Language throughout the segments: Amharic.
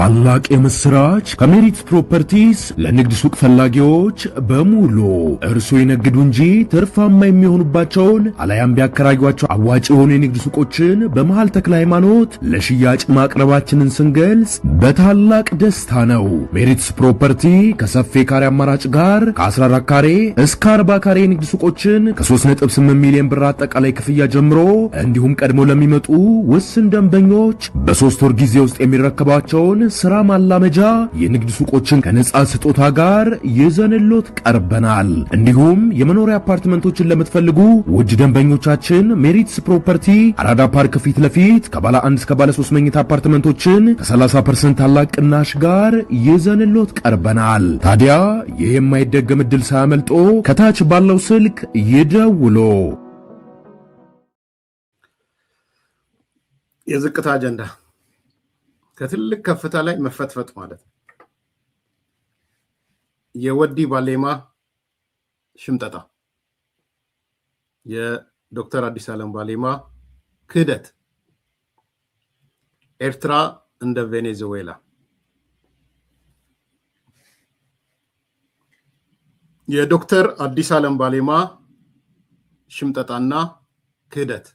ታላቅ የምስራች ከሜሪት ፕሮፐርቲስ ለንግድ ሱቅ ፈላጊዎች በሙሉ እርሱ ይነግዱ እንጂ ትርፋማ የሚሆኑባቸውን አለያም ቢያከራዩአቸው አዋጭ የሆኑ የንግድ ሱቆችን በመሃል ተክለ ሃይማኖት ለሽያጭ ማቅረባችንን ስንገልጽ በታላቅ ደስታ ነው። ሜሪትስ ፕሮፐርቲ ከሰፊ ካሬ አማራጭ ጋር ከ14 ካሬ እስከ 40 ካሬ የንግድ ሱቆችን ከ3.8 ሚሊዮን ብር አጠቃላይ ክፍያ ጀምሮ እንዲሁም ቀድሞ ለሚመጡ ውስን ደንበኞች በ3 ወር ጊዜ ውስጥ የሚረከባቸውን ስራ ማላመጃ የንግድ ሱቆችን ከነጻ ስጦታ ጋር ይዘንሎት ቀርበናል። እንዲሁም የመኖሪያ አፓርትመንቶችን ለምትፈልጉ ውድ ደንበኞቻችን ሜሪትስ ፕሮፐርቲ አራዳ ፓርክ ፊት ለፊት ከባለ 1 እስከ ባለ 3 መኝታ አፓርትመንቶችን ከ30% ታላቅ ቅናሽ ጋር ይዘንሎት ቀርበናል። ታዲያ ይህ የማይደገም ዕድል ሳያመልጦ ከታች ባለው ስልክ ይደውሉ። የዝቅታ አጀንዳ ከትልቅ ከፍታ ላይ መፈትፈት ማለት ነው። የወዲ ባሌማ ሽምጠጣ፣ የዶክተር አዲስ ዓለም ባሌማ ክህደት፣ ኤርትራ እንደ ቬኔዙዌላ፣ የዶክተር አዲስ ዓለም ባሌማ ሽምጠጣና ክህደት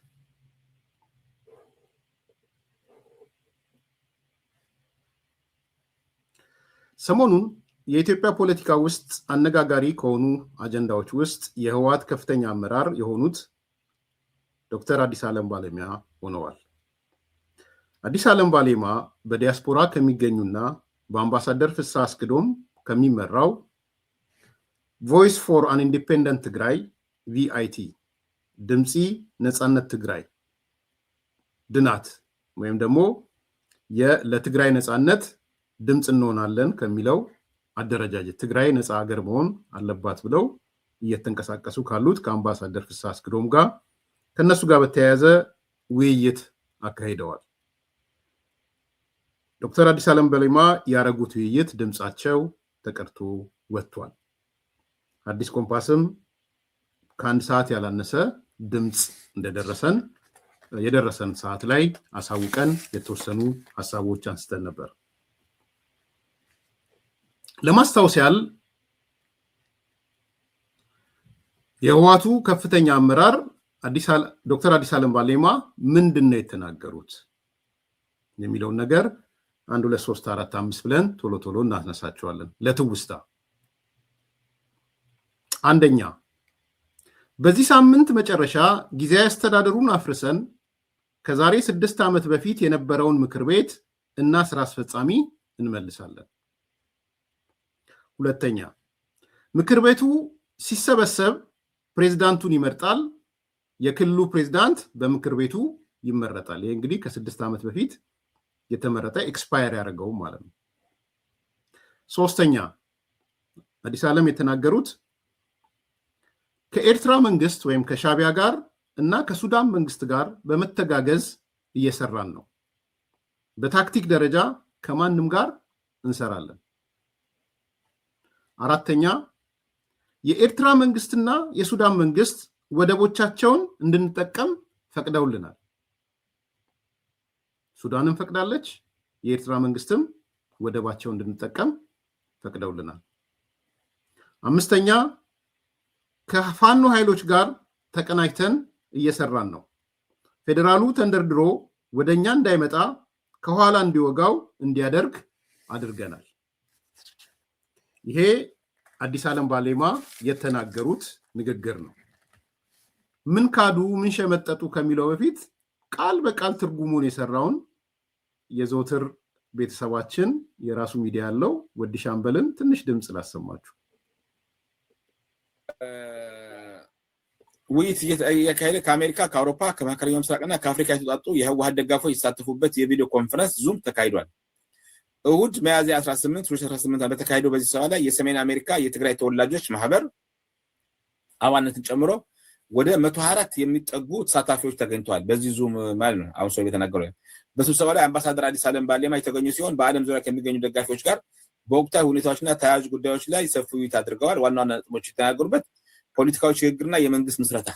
ሰሞኑን የኢትዮጵያ ፖለቲካ ውስጥ አነጋጋሪ ከሆኑ አጀንዳዎች ውስጥ የህወሓት ከፍተኛ አመራር የሆኑት ዶክተር አዲስ ዓለም ባሌማ ሆነዋል። አዲስ ዓለም ባሌማ በዲያስፖራ ከሚገኙና በአምባሳደር ፍስሐ አስገዶም ከሚመራው ቮይስ ፎር አን ኢንዲፔንደንት ትግራይ ቪአይቲ ድምፂ ነፃነት ትግራይ ድናት ወይም ደግሞ ለትግራይ ነፃነት ድምጽ እንሆናለን ከሚለው አደረጃጀት ትግራይ ነፃ ሀገር መሆን አለባት ብለው እየተንቀሳቀሱ ካሉት ከአምባሳደር ፍስሐ አስገዶም ጋር ከነሱ ጋር በተያያዘ ውይይት አካሂደዋል። ዶክተር አዲስ ዓለም ባሌማ ያረጉት ውይይት ድምጻቸው ተቀድቶ ወጥቷል። አዲስ ኮምፓስም ከአንድ ሰዓት ያላነሰ ድምጽ እንደደረሰን የደረሰን ሰዓት ላይ አሳውቀን የተወሰኑ ሐሳቦች አንስተን ነበር። ለማስታወስ ያህል የህወሓቱ ከፍተኛ አመራር ዶክተር አዲስ ዓለም ባሌማ ምንድነው የተናገሩት የሚለውን ነገር 1 2 3 4 5 ብለን ቶሎ ቶሎ እናነሳቸዋለን ለትውስታ። አንደኛ፣ በዚህ ሳምንት መጨረሻ ጊዜያዊ አስተዳደሩን አፍርሰን ከዛሬ 6 ዓመት በፊት የነበረውን ምክር ቤት እና ስራ አስፈጻሚ እንመልሳለን። ሁለተኛ፣ ምክር ቤቱ ሲሰበሰብ ፕሬዝዳንቱን ይመርጣል። የክልሉ ፕሬዝዳንት በምክር ቤቱ ይመረጣል። ይሄ እንግዲህ ከ6 ዓመት በፊት የተመረጠ ኤክስፓየር ያደረገው ማለት ነው። ሶስተኛ፣ አዲስ ዓለም የተናገሩት ከኤርትራ መንግስት ወይም ከሻቢያ ጋር እና ከሱዳን መንግስት ጋር በመተጋገዝ እየሰራን ነው። በታክቲክ ደረጃ ከማንም ጋር እንሰራለን። አራተኛ፣ የኤርትራ መንግስትና የሱዳን መንግስት ወደቦቻቸውን እንድንጠቀም ፈቅደውልናል። ሱዳንም ፈቅዳለች፣ የኤርትራ መንግስትም ወደባቸውን እንድንጠቀም ፈቅደውልናል። አምስተኛ፣ ከፋኖ ኃይሎች ጋር ተቀናጅተን እየሰራን ነው። ፌዴራሉ ተንደርድሮ ወደኛ እንዳይመጣ ከኋላ እንዲወጋው እንዲያደርግ አድርገናል። ይሄ አዲስ ዓለም ባሌማ የተናገሩት ንግግር ነው። ምን ካዱ ምን ሸመጠጡ ከሚለው በፊት ቃል በቃል ትርጉሙን የሰራውን የዘውትር ቤተሰባችን የራሱ ሚዲያ ያለው ወዲ ሻምበልን ትንሽ ድምጽ ላሰማችሁ። ውይይት እየተካሄደ ከአሜሪካ፣ ከአውሮፓ፣ ከመካከለኛው ምስራቅና ከአፍሪካ የተውጣጡ የህወሓት ደጋፊዎች የተሳተፉበት የቪዲዮ ኮንፈረንስ ዙም ተካሂዷል። እሁድ ሚያዝያ 18 2018 በተካሄደው በዚህ ስብሰባ ላይ የሰሜን አሜሪካ የትግራይ ተወላጆች ማህበር አባላትን ጨምሮ ወደ 124 የሚጠጉ ተሳታፊዎች ተገኝተዋል። በዚህ ዙም ማለት ነው አሁን ሰው የተናገረው። በስብሰባ ላይ አምባሳደር አዲስ ዓለም ባሌማ የተገኙ ሲሆን በዓለም ዙሪያ ከሚገኙ ደጋፊዎች ጋር በወቅታዊ ሁኔታዎችና ተያያዥ ጉዳዮች ላይ ሰፊ ውይይት አድርገዋል። ዋና ዋና ነጥቦች የተናገሩበት ፖለቲካዊ ሽግግርና የመንግስት ምስረታ፣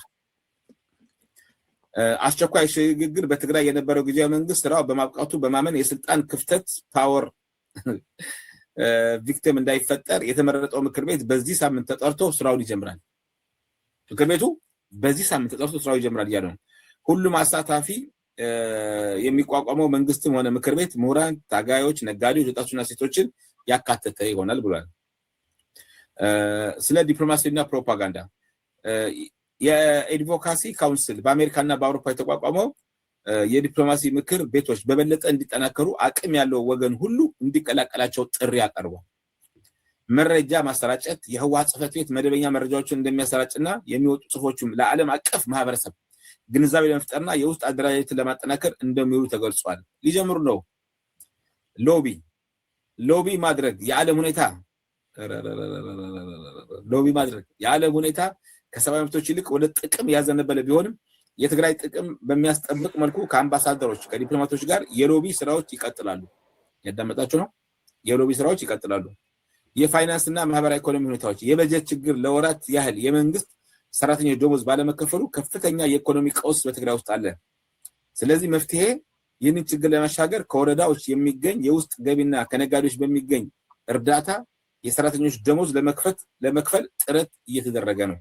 አስቸኳይ ሽግግር በትግራይ የነበረው ጊዜያዊ መንግስት ስራው በማብቃቱ በማመን የስልጣን ክፍተት ፓወር ቪክቲም እንዳይፈጠር የተመረጠው ምክር ቤት በዚህ ሳምንት ተጠርቶ ስራውን ይጀምራል። ምክር ቤቱ በዚህ ሳምንት ተጠርቶ ስራውን ይጀምራል እያለ ነው። ሁሉም አሳታፊ የሚቋቋመው መንግስትም ሆነ ምክር ቤት ምሁራን፣ ታጋዮች፣ ነጋዴዎች፣ ወጣቶችና ሴቶችን ያካተተ ይሆናል ብሏል። ስለ ዲፕሎማሲና ፕሮፓጋንዳ የአድቮካሲ ካውንስል በአሜሪካና በአውሮፓ የተቋቋመው የዲፕሎማሲ ምክር ቤቶች በበለጠ እንዲጠናከሩ አቅም ያለው ወገን ሁሉ እንዲቀላቀላቸው ጥሪ ያቀርባል። መረጃ ማሰራጨት የህወሓት ጽሕፈት ቤት መደበኛ መረጃዎችን እንደሚያሰራጭና የሚወጡ ጽሑፎችም ለዓለም አቀፍ ማህበረሰብ ግንዛቤ ለመፍጠርና የውስጥ አደረጃጀትን ለማጠናከር እንደሚውሉ ተገልጿል። ሊጀምሩ ነው። ሎቢ ማድረግ የዓለም ሁኔታ ከሰብአዊ መብቶች ይልቅ ወደ ጥቅም ያዘነበለ ቢሆንም የትግራይ ጥቅም በሚያስጠብቅ መልኩ ከአምባሳደሮች ከዲፕሎማቶች ጋር የሎቢ ስራዎች ይቀጥላሉ። ያዳመጣችሁ ነው። የሎቢ ስራዎች ይቀጥላሉ። የፋይናንስና ማህበራዊ ኢኮኖሚ ሁኔታዎች የበጀት ችግር ለወራት ያህል የመንግስት ሰራተኞች ደሞዝ ባለመከፈሉ ከፍተኛ የኢኮኖሚ ቀውስ በትግራይ ውስጥ አለ። ስለዚህ መፍትሄ ይህንን ችግር ለማሻገር ከወረዳዎች የሚገኝ የውስጥ ገቢና ከነጋዴዎች በሚገኝ እርዳታ የሰራተኞች ደሞዝ ለመክፈል ጥረት እየተደረገ ነው።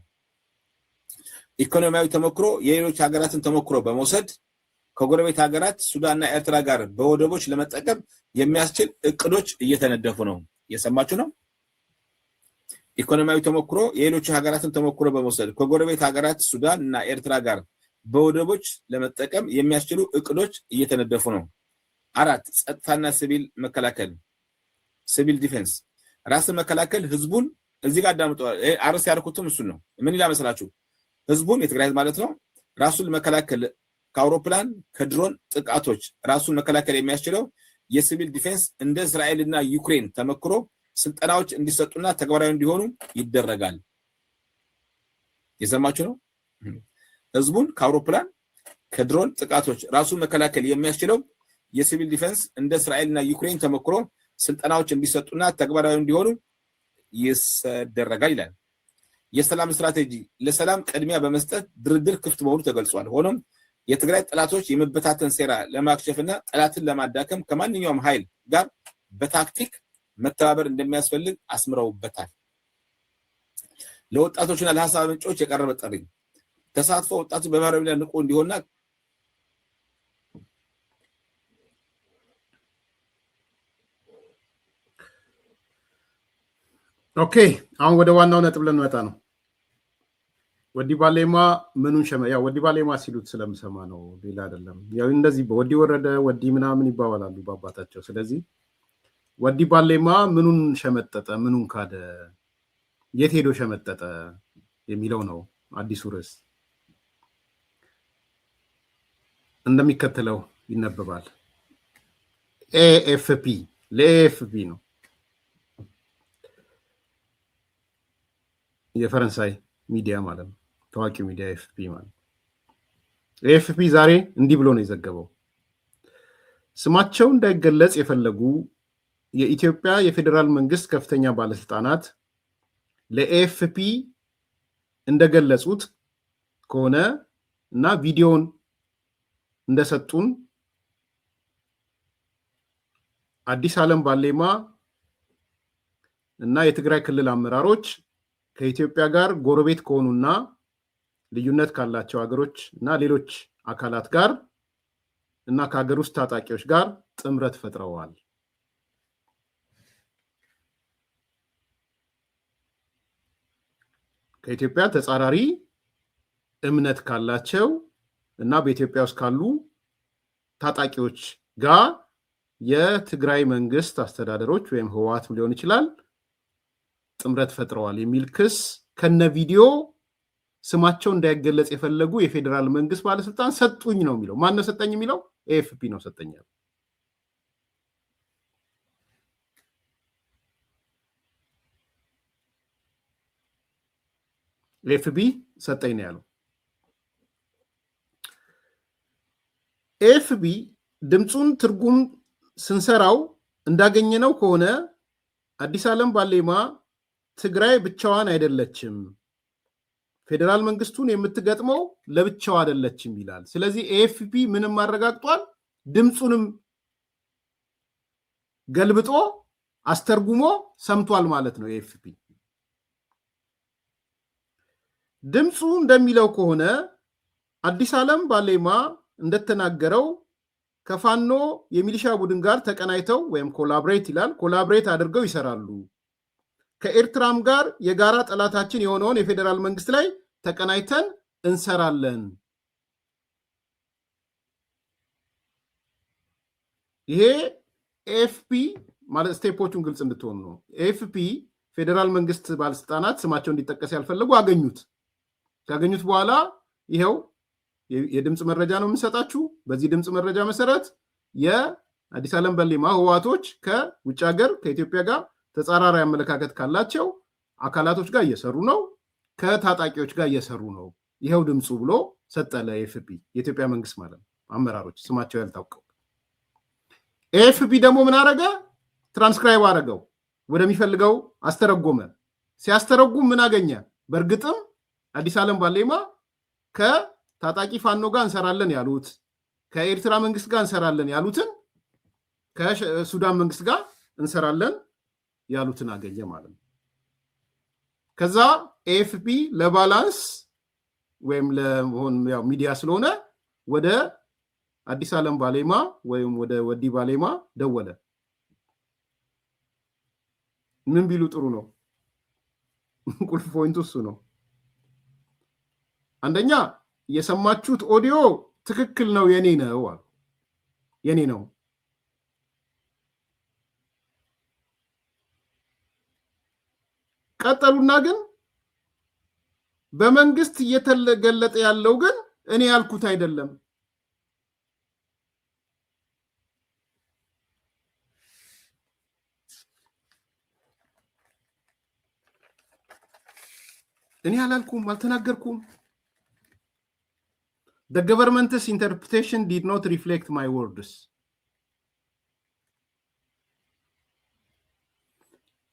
ኢኮኖሚያዊ ተሞክሮ የሌሎች ሀገራትን ተሞክሮ በመውሰድ ከጎረቤት ሀገራት ሱዳንና ኤርትራ ጋር በወደቦች ለመጠቀም የሚያስችል እቅዶች እየተነደፉ ነው። እየሰማችሁ ነው። ኢኮኖሚያዊ ተሞክሮ የሌሎች ሀገራትን ተሞክሮ በመውሰድ ከጎረቤት ሀገራት ሱዳን እና ኤርትራ ጋር በወደቦች ለመጠቀም የሚያስችሉ እቅዶች እየተነደፉ ነው። 4 ጸጥታና ሲቪል መከላከል ሲቪል ዲፌንስ ራስን መከላከል ህዝቡን እዚህ ጋር አዳምጠዋል። አርስ ያርኩትም እሱን ነው። ምን ይላል መሰላችሁ? ህዝቡን የትግራይ ማለት ነው ራሱን መከላከል ከአውሮፕላን ከድሮን ጥቃቶች ራሱን መከላከል የሚያስችለው የሲቪል ዲፌንስ እንደ እስራኤልና ዩክሬን ተመክሮ ስልጠናዎች እንዲሰጡና ተግባራዊ እንዲሆኑ ይደረጋል። የሰማችሁ ነው። ህዝቡን ከአውሮፕላን ከድሮን ጥቃቶች ራሱን መከላከል የሚያስችለው የሲቪል ዲፌንስ እንደ እስራኤልና ዩክሬን ተመክሮ ስልጠናዎች እንዲሰጡና ተግባራዊ እንዲሆኑ ይደረጋል ይላል። የሰላም ስትራቴጂ ለሰላም ቅድሚያ በመስጠት ድርድር ክፍት መሆኑ ተገልጿል። ሆኖም የትግራይ ጠላቶች የመበታተን ሴራ ለማክሸፍና ጠላትን ለማዳከም ከማንኛውም ኃይል ጋር በታክቲክ መተባበር እንደሚያስፈልግ አስምረውበታል። ለወጣቶችና ለሐሳብ ምንጮች የቀረበ ጥሪ ተሳትፎ ወጣቶች በማህበራዊ ሚዲያ ንቁ እንዲሆንና ኦኬ አሁን ወደ ዋናው ነጥብ ልንመጣ ነው። ወዲ ባሌማ ምኑን ያው ወዲ ባሌማ ሲሉት ስለምሰማ ነው፣ ሌላ አይደለም። ያው እንደዚህ ወዲ ወረደ ወዲ ምናምን ይባባላሉ በአባታቸው። ስለዚህ ወዲ ባሌማ ምኑን ሸመጠጠ፣ ምኑን ካደ፣ የት ሄዶ ሸመጠጠ የሚለው ነው አዲሱ ርዕስ። እንደሚከተለው ይነበባል። ኤኤፍፒ ለኤኤፍፒ ነው የፈረንሳይ ሚዲያ ማለት ነው፣ ታዋቂው ሚዲያ ኤኤፍፒ ማለት። ኤኤፍፒ ዛሬ እንዲህ ብሎ ነው የዘገበው። ስማቸው እንዳይገለጽ የፈለጉ የኢትዮጵያ የፌዴራል መንግስት ከፍተኛ ባለስልጣናት ለኤኤፍፒ እንደገለጹት ከሆነ እና ቪዲዮን እንደሰጡን አዲስ ዓለም ባሌማ እና የትግራይ ክልል አመራሮች ከኢትዮጵያ ጋር ጎረቤት ከሆኑና ልዩነት ካላቸው ሀገሮች እና ሌሎች አካላት ጋር እና ከሀገር ውስጥ ታጣቂዎች ጋር ጥምረት ፈጥረዋል። ከኢትዮጵያ ተጻራሪ እምነት ካላቸው እና በኢትዮጵያ ውስጥ ካሉ ታጣቂዎች ጋር የትግራይ መንግስት አስተዳደሮች ወይም ህወሓት ሊሆን ይችላል ጥምረት ፈጥረዋል የሚል ክስ ከነ ቪዲዮ ስማቸው እንዳይገለጽ የፈለጉ የፌዴራል መንግስት ባለስልጣን ሰጡኝ ነው የሚለው። ማን ነው ሰጠኝ የሚለው? ኤኤፍፒ ነው ሰጠኝ ያለው። ኤኤፍፒ ሰጠኝ ነው ያለው። ኤኤፍፒ ድምፁን ትርጉም ስንሰራው እንዳገኘነው ከሆነ አዲስ ዓለም ባሌማ ትግራይ ብቻዋን አይደለችም፣ ፌዴራል መንግስቱን የምትገጥመው ለብቻው አይደለችም ይላል። ስለዚህ ኤኤፍፒ ምንም አረጋግጧል፣ ድምፁንም ገልብጦ አስተርጉሞ ሰምቷል ማለት ነው ኤኤፍፒ። ድምፁ እንደሚለው ከሆነ አዲስ ዓለም ባሌማ እንደተናገረው ከፋኖ የሚሊሻ ቡድን ጋር ተቀናይተው ወይም ኮላብሬት ይላል ኮላብሬት አድርገው ይሰራሉ። ከኤርትራም ጋር የጋራ ጠላታችን የሆነውን የፌዴራል መንግስት ላይ ተቀናይተን እንሰራለን። ይሄ ኤኤፍፒ ማለት ስቴፖቹን ግልጽ እንድትሆኑ ነው። ኤኤፍፒ ፌዴራል መንግስት ባለስልጣናት ስማቸው እንዲጠቀስ ያልፈለጉ አገኙት። ካገኙት በኋላ ይሄው የድምፅ መረጃ ነው የምንሰጣችሁ። በዚህ ድምፅ መረጃ መሰረት የአዲስ ዓለም ባሌማ ህወሓቶች ከውጭ ሀገር ከኢትዮጵያ ጋር ተጻራሪ አመለካከት ካላቸው አካላቶች ጋር እየሰሩ ነው፣ ከታጣቂዎች ጋር እየሰሩ ነው። ይሄው ድምፁ ብሎ ሰጠ ለኤኤፍፒ የኢትዮጵያ መንግስት ማለት ነው። አመራሮች ስማቸው ያልታወቀው ኤኤፍፒ ደግሞ ምን አረገ? ትራንስክራይብ አረገው፣ ወደሚፈልገው አስተረጎመ። ሲያስተረጉም ምን አገኘ? በእርግጥም አዲስ ዓለም ባሌማ ከታጣቂ ፋኖ ጋር እንሰራለን ያሉት ከኤርትራ መንግስት ጋር እንሰራለን ያሉትን ከሱዳን መንግስት ጋር እንሰራለን ያሉትን አገኘ ማለት ነው። ከዛ ኤኤፍፒ ለባላንስ ወይም ለሆን ያው ሚዲያ ስለሆነ ወደ አዲስ ዓለም ባሌማ ወይም ወደ ወዲ ባሌማ ደወለ። ምን ቢሉ ጥሩ ነው? ቁልፍ ፖይንቱ እሱ ነው። አንደኛ የሰማችሁት ኦዲዮ ትክክል ነው፣ የኔ ነው አሉ። የኔ ነው። ቀጠሉና ግን በመንግስት እየተገለጠ ያለው ግን እኔ ያልኩት አይደለም። እኔ አላልኩም፣ አልተናገርኩም። The government's interpretation did not reflect my words.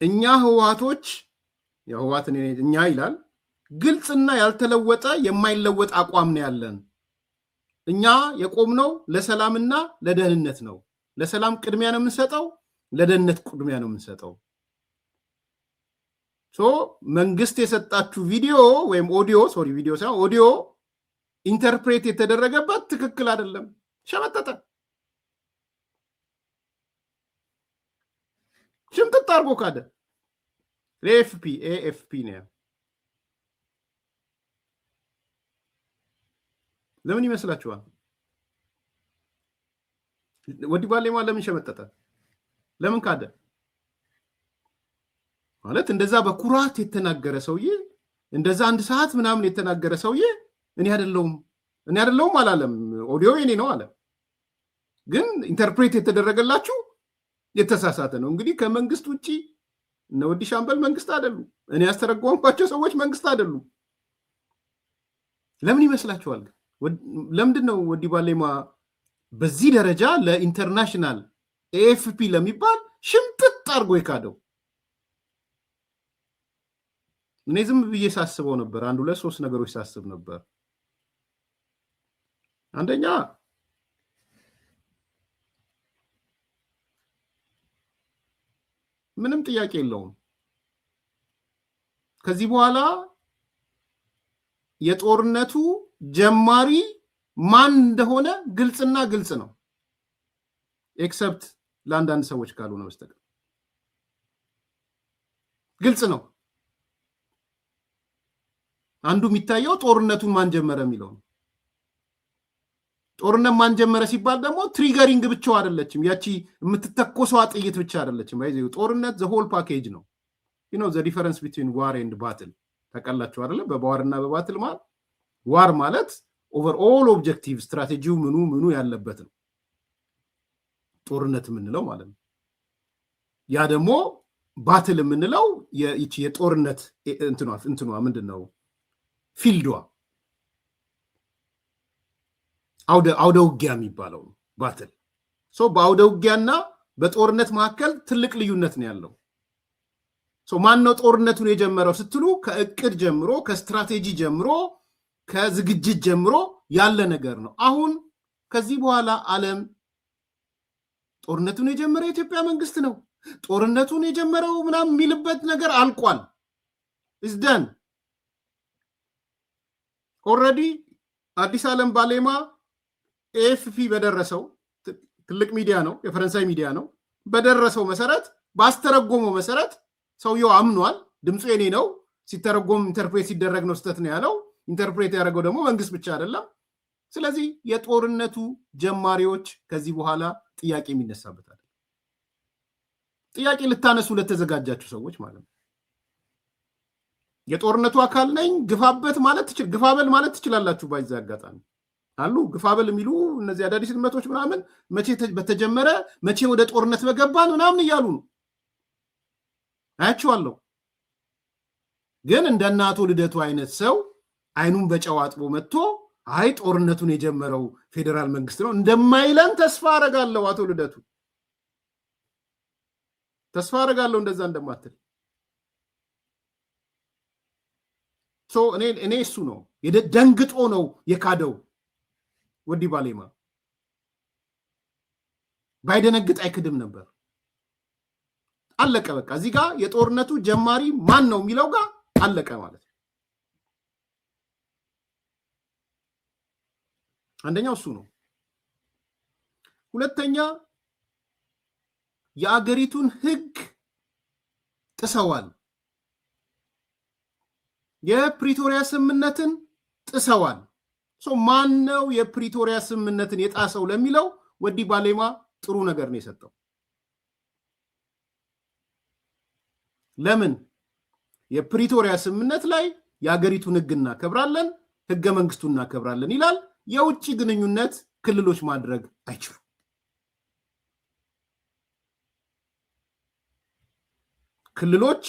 እኛ ህወሓቶች የህወሓትን እኛ ይላል ግልጽና ያልተለወጠ የማይለወጥ አቋም ነው ያለን። እኛ የቆምነው ለሰላምና ለደህንነት ነው። ለሰላም ቅድሚያ ነው የምንሰጠው፣ ለደህንነት ቅድሚያ ነው የምንሰጠው። መንግስት የሰጣችሁ ቪዲዮ ወይም ኦዲዮ ቪዲዮ ሳይሆን ኦዲዮ ኢንተርፕሬት የተደረገበት ትክክል አይደለም። ሸመጠጠ፣ ሽምጥጥ አድርጎ ካደ። ኤኤፍፒ ነው። ለምን ይመስላችኋል? ወዲ ባሌማ ለምን ሸመጠጠ? ለምን ካደ? ማለት እንደዛ በኩራት የተናገረ ሰውዬ እንደዛ አንድ ሰዓት ምናምን የተናገረ ሰውዬ እኔ አይደለሁም አላለም። ኦዲዮ የኔ ነው አለ። ግን ኢንተርፕሬት የተደረገላችሁ የተሳሳተ ነው። እንግዲህ ከመንግስት ውጪ እነ ወዲ ሻምበል መንግስት አይደሉ፣ እኔ ያስተረጎምኳቸው ሰዎች መንግስት አይደሉ። ለምን ይመስላችኋል? ለምንድን ነው ወዲ ባሌማ በዚህ ደረጃ ለኢንተርናሽናል ኤኤፍፒ ለሚባል ሽምጥጥ አድርጎ የካደው? እኔ ዝም ብዬ ሳስበው ነበር። አንድ ሁለት ሶስት ነገሮች ሳስብ ነበር። አንደኛ ምንም ጥያቄ የለውም ከዚህ በኋላ የጦርነቱ ጀማሪ ማን እንደሆነ ግልጽና ግልጽ ነው። ኤክሰፕት ለአንዳንድ ሰዎች ካልሆነ በስተቀር ግልጽ ነው። አንዱ የሚታየው ጦርነቱን ማን ጀመረ የሚለው ነው። ጦርነት ማን ጀመረ ሲባል ደግሞ ትሪገሪንግ ብቻው አይደለችም፣ ያቺ የምትተኮሰው ጥይት ብቻ አይደለችም። አይዘው ጦርነት ዘ ሆል ፓኬጅ ነው። you know the difference between war and battle ታውቃላችሁ አይደለ? በዋርና በባትል ማለት ዋር ማለት ኦቨር ኦል ኦብጀክቲቭ ስትራቴጂው ምኑ ያለበት ነው ጦርነት የምንለው ማለት ነው። ያ ደግሞ ባትል የምንለው ይቺ የጦርነት እንትኗ ምንድነው ፊልዷ አውደ ውጊያ የሚባለው ባትል። በአውደ ውጊያና በጦርነት መካከል ትልቅ ልዩነት ነው ያለው። ማን ነው ጦርነቱን የጀመረው ስትሉ ከእቅድ ጀምሮ ከስትራቴጂ ጀምሮ ከዝግጅት ጀምሮ ያለ ነገር ነው። አሁን ከዚህ በኋላ ዓለም ጦርነቱን የጀመረ የኢትዮጵያ መንግስት ነው። ጦርነቱን የጀመረው ምናምን የሚልበት ነገር አልቋል። እስደን ኦልሬዲ አዲስ ዓለም ባሌማ ኤኤፍፒ በደረሰው ትልቅ ሚዲያ ነው፣ የፈረንሳይ ሚዲያ ነው። በደረሰው መሰረት ባስተረጎመው መሰረት ሰውየው አምኗል። ድምፁ የኔ ነው፣ ሲተረጎም ኢንተርፕሬት ሲደረግ ነው ስተት ነው ያለው። ኢንተርፕሬት ያደረገው ደግሞ መንግስት ብቻ አይደለም። ስለዚህ የጦርነቱ ጀማሪዎች ከዚህ በኋላ ጥያቄ የሚነሳበት አይደለም። ጥያቄ ልታነሱ ለተዘጋጃችሁ ሰዎች ማለት ነው። የጦርነቱ አካል ነኝ ግፋበት ማለት ግፋበል ማለት ትችላላችሁ። ባይዛ አጋጣሚ አሉ ግፋበል የሚሉ እነዚህ አዳዲስ ልመቶች ምናምን መቼ በተጀመረ መቼ ወደ ጦርነት በገባን ምናምን እያሉ ነው አያችኋለሁ። ግን እንደነ አቶ ልደቱ አይነት ሰው አይኑን በጨው አጥቦ መጥቶ አይ ጦርነቱን የጀመረው ፌዴራል መንግስት ነው እንደማይለን ተስፋ አረጋለሁ። አቶ ልደቱ ተስፋ አረጋለሁ እንደዛ እንደማትል። እኔ እሱ ነው ደንግጦ ነው የካደው። ወዲ ባሌማ ባይደነግጥ አይክድም ነበር። አለቀ በቃ። እዚህ ጋር የጦርነቱ ጀማሪ ማን ነው የሚለው ጋር አለቀ ማለት ነው። አንደኛው እሱ ነው። ሁለተኛ የአገሪቱን ህግ ጥሰዋል። የፕሪቶሪያ ስምምነትን ጥሰዋል። ማን ነው የፕሪቶሪያ ስምምነትን የጣሰው ለሚለው ወዲ ባሌማ ጥሩ ነገር ነው የሰጠው። ለምን? የፕሪቶሪያ ስምምነት ላይ የአገሪቱን ህግ እናከብራለን፣ ህገ መንግስቱን እናከብራለን ይላል። የውጭ ግንኙነት ክልሎች ማድረግ አይችሉም። ክልሎች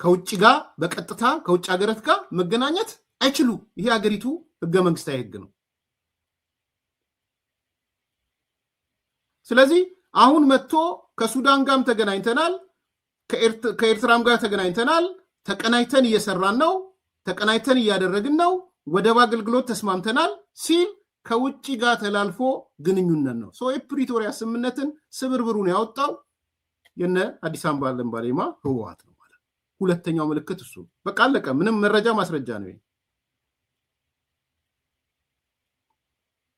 ከውጭ ጋር በቀጥታ ከውጭ ሀገራት ጋር መገናኘት አይችሉ። ይሄ ሀገሪቱ ህገ መንግስታዊ ህግ ነው። ስለዚህ አሁን መጥቶ ከሱዳን ጋርም ተገናኝተናል፣ ከኤርትራም ጋር ተገናኝተናል፣ ተቀናይተን እየሰራን ነው፣ ተቀናይተን እያደረግን ነው፣ ወደብ አገልግሎት ተስማምተናል ሲል ከውጭ ጋር ተላልፎ ግንኙነት ነው። የፕሪቶሪያ ስምምነትን ስብርብሩን ያወጣው የነ አዲስ ዓለም ባሌማ ህወሓት ነው ማለት። ሁለተኛው ምልክት እሱ በቃ አለቀ። ምንም መረጃ ማስረጃ ነው።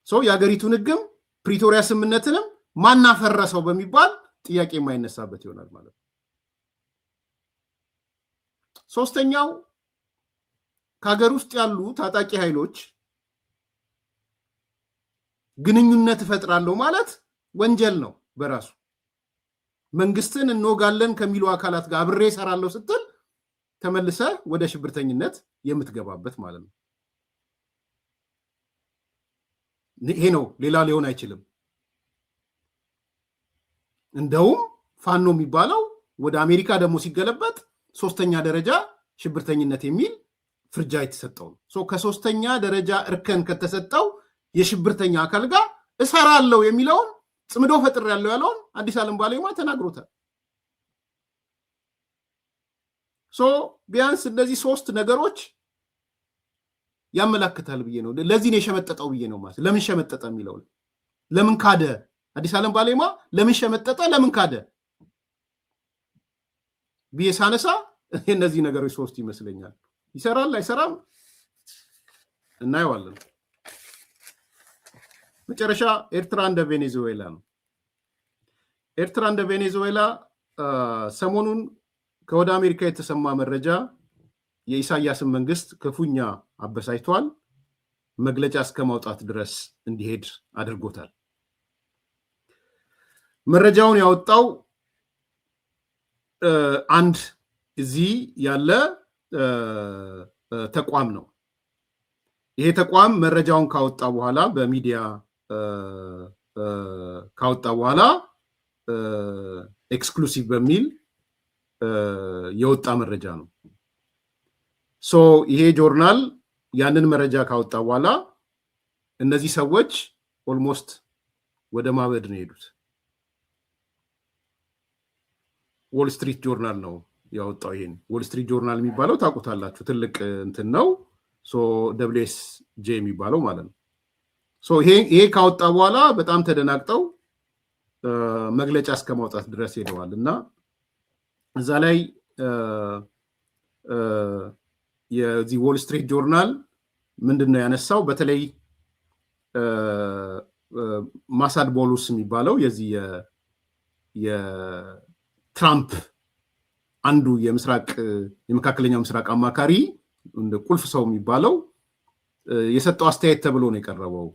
የሀገሪቱን ህግም ፕሪቶሪያ ስምምነትንም ማናፈረሰው በሚባል ጥያቄ የማይነሳበት ይሆናል ማለት ነው። ሶስተኛው ከሀገር ውስጥ ያሉ ታጣቂ ኃይሎች ግንኙነት እፈጥራለሁ ማለት ወንጀል ነው በራሱ። መንግስትን እንወጋለን ከሚሉ አካላት ጋር አብሬ እሰራለሁ ስትል ተመልሰ ወደ ሽብርተኝነት የምትገባበት ማለት ነው። ይሄ ነው፣ ሌላ ሊሆን አይችልም። እንደውም ፋኖ የሚባለው ወደ አሜሪካ ደግሞ ሲገለበጥ ሶስተኛ ደረጃ ሽብርተኝነት የሚል ፍርጃ የተሰጠው ነው። ከሶስተኛ ደረጃ እርከን ከተሰጠው የሽብርተኛ አካል ጋር እሰራለሁ የሚለውን ጽምዶ ፈጥር ያለውን አዲስ ዓለም ባሌማ ተናግሮታል። ቢያንስ እነዚህ ሶስት ነገሮች ያመላክታል ብዬ ነው። ለዚህ ነው የሸመጠጠው ብዬ ነው ማለት። ለምን ሸመጠጠ የሚለው ለምን ካደ? አዲስ ዓለም ባሌማ ለምን ሸመጠጠ? ለምን ካደ ብዬ ሳነሳ እነዚህ ነገሮች ሶስት ይመስለኛል። ይሰራል አይሰራም እናየዋለን። መጨረሻ ኤርትራ እንደ ቬኔዙዌላ ነው። ኤርትራ እንደ ቬኔዙዌላ ሰሞኑን ከወደ አሜሪካ የተሰማ መረጃ የኢሳያስን መንግስት ክፉኛ አበሳጭቷል። መግለጫ እስከ ማውጣት ድረስ እንዲሄድ አድርጎታል። መረጃውን ያወጣው አንድ እዚህ ያለ ተቋም ነው። ይሄ ተቋም መረጃውን ካወጣ በኋላ በሚዲያ ካወጣ በኋላ ኤክስክሉሲቭ በሚል የወጣ መረጃ ነው። ይሄ ጆርናል ያንን መረጃ ካወጣ በኋላ እነዚህ ሰዎች ኦልሞስት ወደ ማበድ ነው የሄዱት። ዎል ስትሪት ጆርናል ነው ያወጣው። ይሄን ዎል ስትሪት ጆርናል የሚባለው ታውቁታላችሁ፣ ትልቅ እንትን ነው። WSJ የሚባለው ማለት ነው። ይሄ ካወጣ በኋላ በጣም ተደናግጠው መግለጫ እስከማውጣት ድረስ ሄደዋል እና እዛ ላይ የዚህ ዎል ስትሪት ጆርናል ምንድነው ያነሳው? በተለይ ማሳድ ቦሉስ የሚባለው የዚህ የትራምፕ አንዱ የመካከለኛው ምስራቅ አማካሪ እንደ ቁልፍ ሰው የሚባለው የሰጠው አስተያየት ተብሎ ነው የቀረበው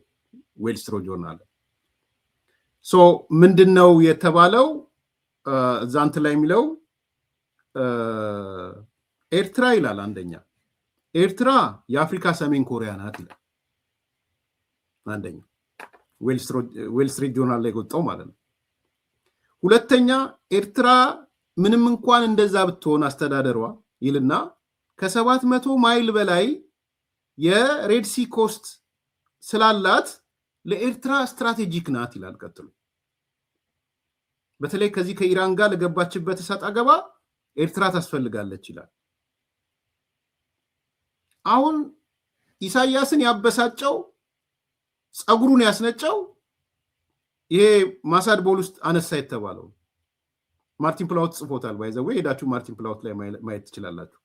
ዌል ስትሪት ጆርናል። ሶ ምንድነው የተባለው? ዛንት ላይ የሚለው ኤርትራ ይላል። አንደኛ ኤርትራ የአፍሪካ ሰሜን ኮሪያ ናት ይላል። አንደኛ ዌል ስትሪት ጆርናል ላይ ወጣው ማለት ነው። ሁለተኛ ኤርትራ ምንም እንኳን እንደዛ ብትሆን አስተዳደሯ ይልና ከ700 ማይል በላይ የሬድሲ ኮስት ስላላት ለኤርትራ ስትራቴጂክ ናት ይላል። ቀጥሎ በተለይ ከዚህ ከኢራን ጋር ለገባችበት እሰጥ አገባ ኤርትራ ታስፈልጋለች ይላል። አሁን ኢሳያስን ያበሳጨው ጸጉሩን ያስነጨው ይሄ ማሳድ ቦል ውስጥ አነሳ የተባለው ማርቲን ፕላውት ጽፎታል። ባይዘው ሄዳችሁ ማርቲን ፕላውት ላይ ማየት ትችላላችሁ።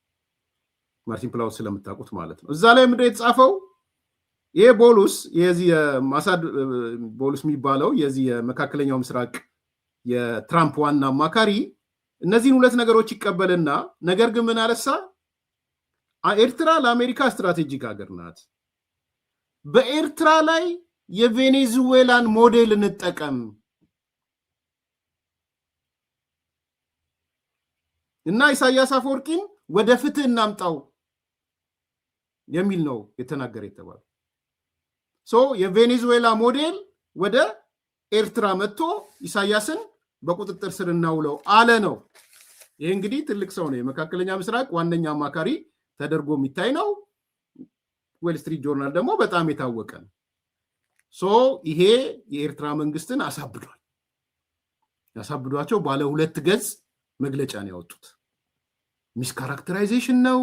ማርቲን ፕላውት ስለምታውቁት ማለት ነው። እዛ ላይ ምንድን የተጻፈው? ይሄ ቦሉስ የዚህ ማሳድ ቦሉስ የሚባለው የዚህ የመካከለኛው ምስራቅ የትራምፕ ዋና አማካሪ እነዚህን ሁለት ነገሮች ይቀበልና ነገር ግን ምን አለሳ? ኤርትራ ለአሜሪካ ስትራቴጂክ ሀገር ናት። በኤርትራ ላይ የቬኔዙዌላን ሞዴል እንጠቀም እና ኢሳያስ አፈወርቂን ወደ ፍትህ እናምጣው የሚል ነው የተናገረ የተባለው። የቬኔዙዌላ ሞዴል ወደ ኤርትራ መጥቶ ኢሳያስን በቁጥጥር ስር እናውለው አለ ነው። ይሄ እንግዲህ ትልቅ ሰው ነው። የመካከለኛ ምስራቅ ዋነኛ አማካሪ ተደርጎ የሚታይ ነው። ዌል ስትሪት ጆርናል ደግሞ በጣም የታወቀ ነው። ይሄ የኤርትራ መንግስትን አሳብዷል። ያሳብዷቸው ባለ 2 ገጽ መግለጫ ነው ያወጡት። ሚስካራክተራይዜሽን ነው፣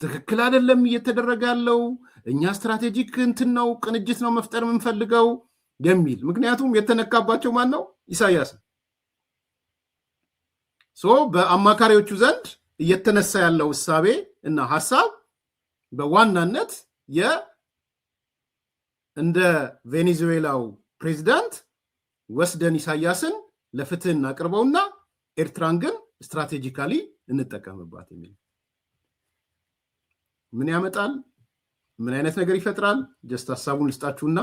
ትክክል አይደለም እየተደረገ ያለው፣ እኛ ስትራቴጂክ እንትን ነው ቅንጅት ነው መፍጠር የምንፈልገው የሚል። ምክንያቱም የተነካባቸው ማን ነው? ኢሳያስ። በአማካሪዎቹ ዘንድ እየተነሳ ያለው እሳቤ እና ሐሳብ በዋናነት እንደ ቬኔዙዌላው ፕሬዚዳንት ወስደን ኢሳያስን ለፍትህ እናቅርበውና ኤርትራን ግን ስትራቴጂካሊ እንጠቀምባት የሚል ምን ያመጣል? ምን አይነት ነገር ይፈጥራል? ጀስት ሐሳቡን ልስጣችሁና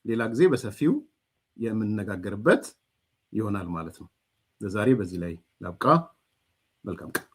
ሌላ ጊዜ በሰፊው የምንነጋገርበት ይሆናል ማለት ነው። ለዛሬ በዚህ ላይ ላብቃ። መልካም ቀን።